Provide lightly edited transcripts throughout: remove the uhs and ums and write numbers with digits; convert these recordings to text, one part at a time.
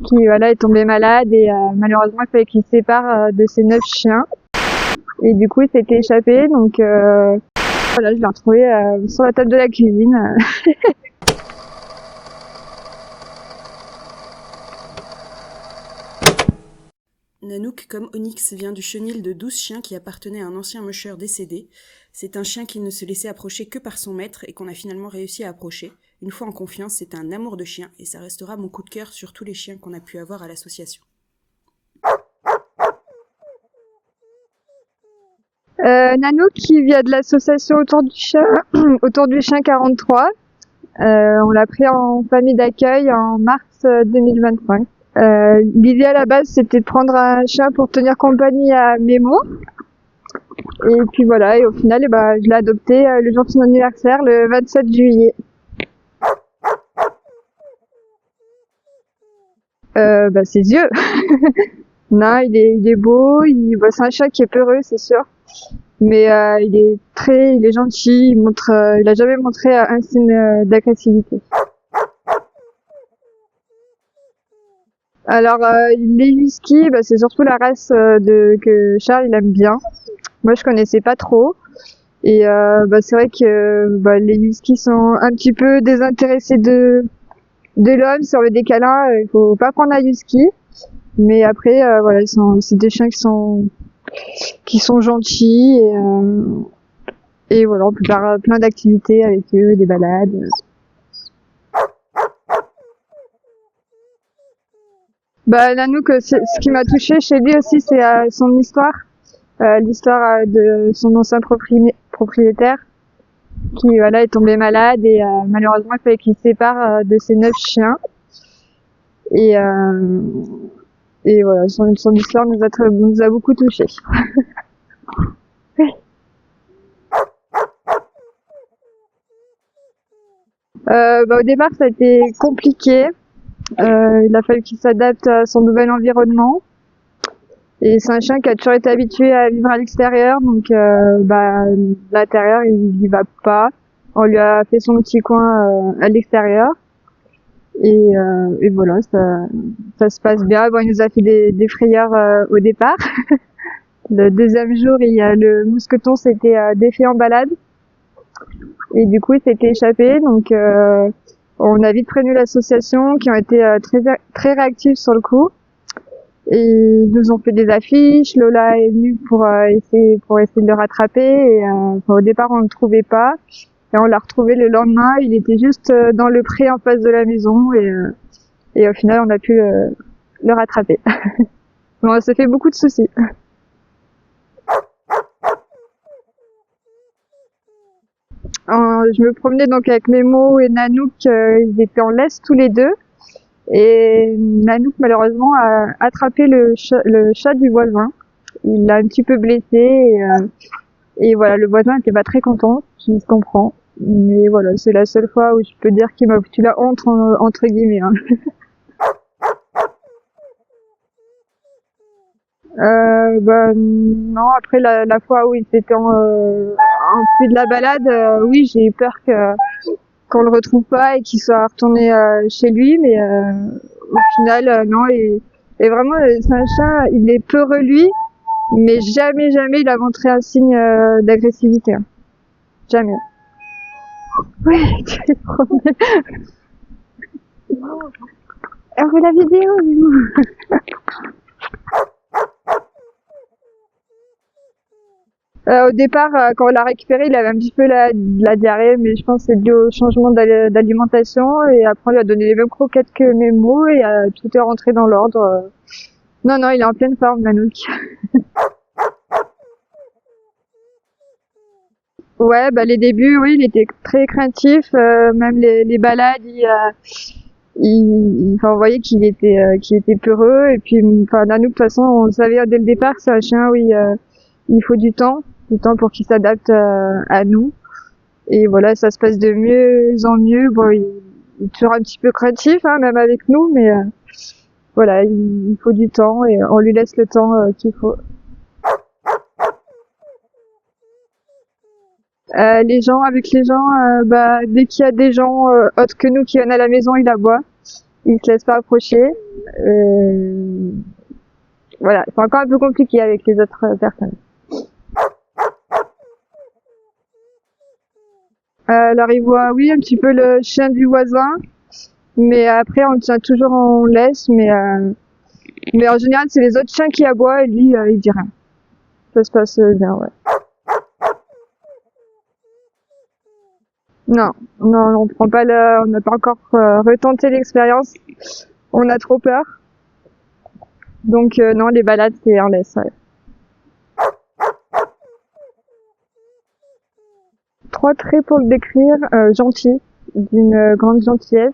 qui voilà, est tombé malade et malheureusement il fallait qu'il se sépare de ses 9 chiens. Et du coup il s'était échappé, donc voilà, je l'ai retrouvé sur la table de la cuisine. Nanook, comme Onyx, vient du chenil de 12 chiens qui appartenait à un ancien musher décédé. C'est un chien qui ne se laissait approcher que par son maître et qu'on a finalement réussi à approcher. Une fois en confiance, c'est un amour de chien et ça restera mon coup de cœur sur tous les chiens qu'on a pu avoir à l'association. Nanook qui vient de l'association autour du chien 43. On l'a pris en famille d'accueil en mars 2025. L'idée à la base c'était de prendre un chien pour tenir compagnie à Memo. Et puis voilà, et au final je l'ai adopté le jour de son anniversaire, le 27 juillet. Ses yeux. Non, il est beau, c'est un chat qui est peureux, c'est sûr. Mais il est gentil, il a jamais montré un signe d'agressivité. Alors les huskies, c'est surtout la race que Charles il aime bien. Moi je connaissais pas trop. Et c'est vrai que les huskies sont un petit peu désintéressés de l'homme. Sur le câlins, il faut pas prendre un husky. Mais après voilà, c'est des chiens qui sont gentils et voilà, on peut faire plein d'activités avec eux, des balades. Nanook, ce qui m'a touchée chez lui aussi, c'est son histoire. L'histoire de son ancien propriétaire qui voilà, est tombé malade et malheureusement il fallait qu'il se sépare de ses 9 chiens. Et voilà, son histoire nous a beaucoup touchés. Au départ, ça a été compliqué. Il a fallu qu'il s'adapte à son nouvel environnement. Et c'est un chien qui a toujours été habitué à vivre à l'extérieur, donc l'intérieur il y va pas. On lui a fait son petit coin à l'extérieur. Et voilà, ça se passe bien. Bon, il nous a fait des frayeurs au départ. Le deuxième jour, le mousqueton s'était défait en balade. Et du coup, il s'était échappé. Donc, on a vite prévenu l'association qui ont été très réactifs sur le coup. Et ils nous ont fait des affiches. Lola est venue pour essayer de le rattraper. Et au départ, on ne le trouvait pas. Et on l'a retrouvé le lendemain. Il était juste dans le pré en face de la maison. Et au final, on a pu le rattraper. Bon, ça fait beaucoup de soucis. Je me promenais donc avec Memo et Nanook. Ils étaient en laisse tous les deux. Et Nanook malheureusement a attrapé le chat du voisin. Il l'a un petit peu blessé et voilà, le voisin était pas très content, qui se comprend. Mais voilà, c'est la seule fois où je peux dire qu'il m'a foutu la honte entre guillemets. Hein. Non, après la fois où il était en plus de la balade, oui, j'ai eu peur qu'on le retrouve pas et qu'il soit retourné chez lui, mais au final non. Et vraiment c'est un chat, il est peureux lui, mais jamais il a montré un signe d'agressivité, hein. Jamais. Oui, tu es promené. On veut la vidéo, dis-moi. Au départ, quand on l'a récupéré, il avait un petit peu la diarrhée, mais je pense que c'est dû au changement d'alimentation. Et après, on lui a donné les mêmes croquettes que Memo et tout est rentré dans l'ordre. Non, il est en pleine forme, Nanook. Ouais, les débuts, oui, il était très craintif. Même les balades, on voyait qu'il était peureux. Et puis, Nanook, de toute façon, on savait dès le départ que c'est un chien, oui, il faut du temps pour qu'il s'adapte à nous. Et voilà, ça se passe de mieux en mieux. Bon, il est toujours un petit peu craintif, hein, même avec nous, mais voilà, il faut du temps et on lui laisse le temps qu'il faut. Avec les gens, dès qu'il y a des gens autres que nous qui viennent à la maison, il aboie. il se laisse pas approcher. Voilà, c'est encore un peu compliqué avec les autres personnes. Alors il voit, oui, un petit peu le chien du voisin, mais après on le tient toujours en laisse, mais en général c'est les autres chiens qui aboient et lui il dit rien. Ça se passe bien, ouais. Non, on prend pas on n'a pas encore retenté l'expérience. On a trop peur. Donc non, les balades c'est en laisse, ouais. 3 traits pour le décrire, gentil, d'une grande gentillesse.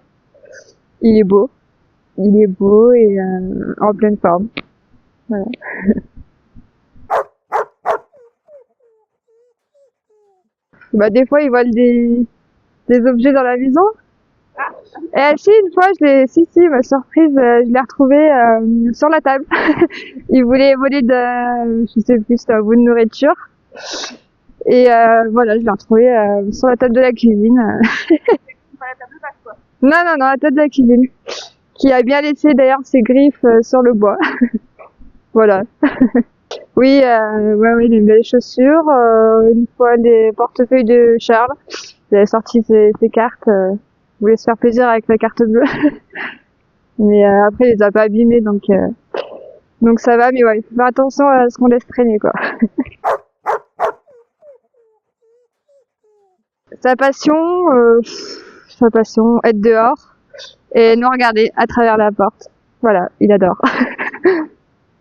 Il est beau et en pleine forme. Voilà. Bah des fois il vole des objets dans la maison. Et si une fois ma surprise, je l'ai retrouvé sur la table. Il voulait voler je sais plus, c'était un bout de nourriture. Et voilà, je l'ai retrouvé sur la table de la cuisine. Sur la table basse, quoi. Non, la table de la cuisine. Qui a bien laissé d'ailleurs ses griffes sur le bois. Voilà. Oui, ouais, des belles chaussures. Une fois les portefeuilles de Charles. Il avait sorti ses cartes. Il voulait se faire plaisir avec la carte bleue. Mais après, il les a pas abîmées, donc ça va. Mais ouais, il faut faire attention à ce qu'on laisse traîner, quoi. Sa passion, être dehors et nous regarder à travers la porte. Voilà, il adore.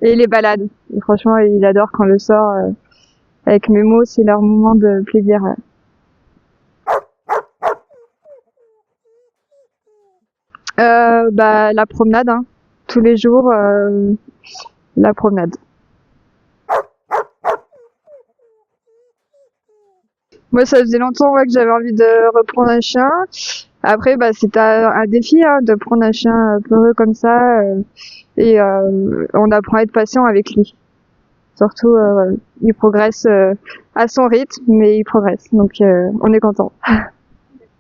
Et les balades. Et franchement, il adore quand je sors avec mes mots, c'est leur moment de plaisir. La promenade, hein. Tous les jours, la promenade. Moi, ça faisait longtemps que j'avais envie de reprendre un chien. Après, c'est un défi hein, de prendre un chien peureux comme ça. Et on apprend à être patient avec lui. Surtout, il progresse à son rythme, mais il progresse. Donc, on est content.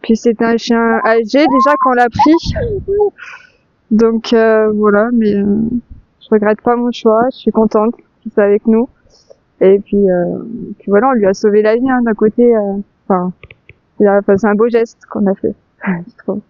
Puis, c'était un chien âgé déjà quand on l'a pris. Donc, voilà. Mais je regrette pas mon choix. Je suis contente qu'il soit avec nous. Et puis voilà, on lui a sauvé la vie hein, d'un côté. C'est un beau geste qu'on a fait, je trouve.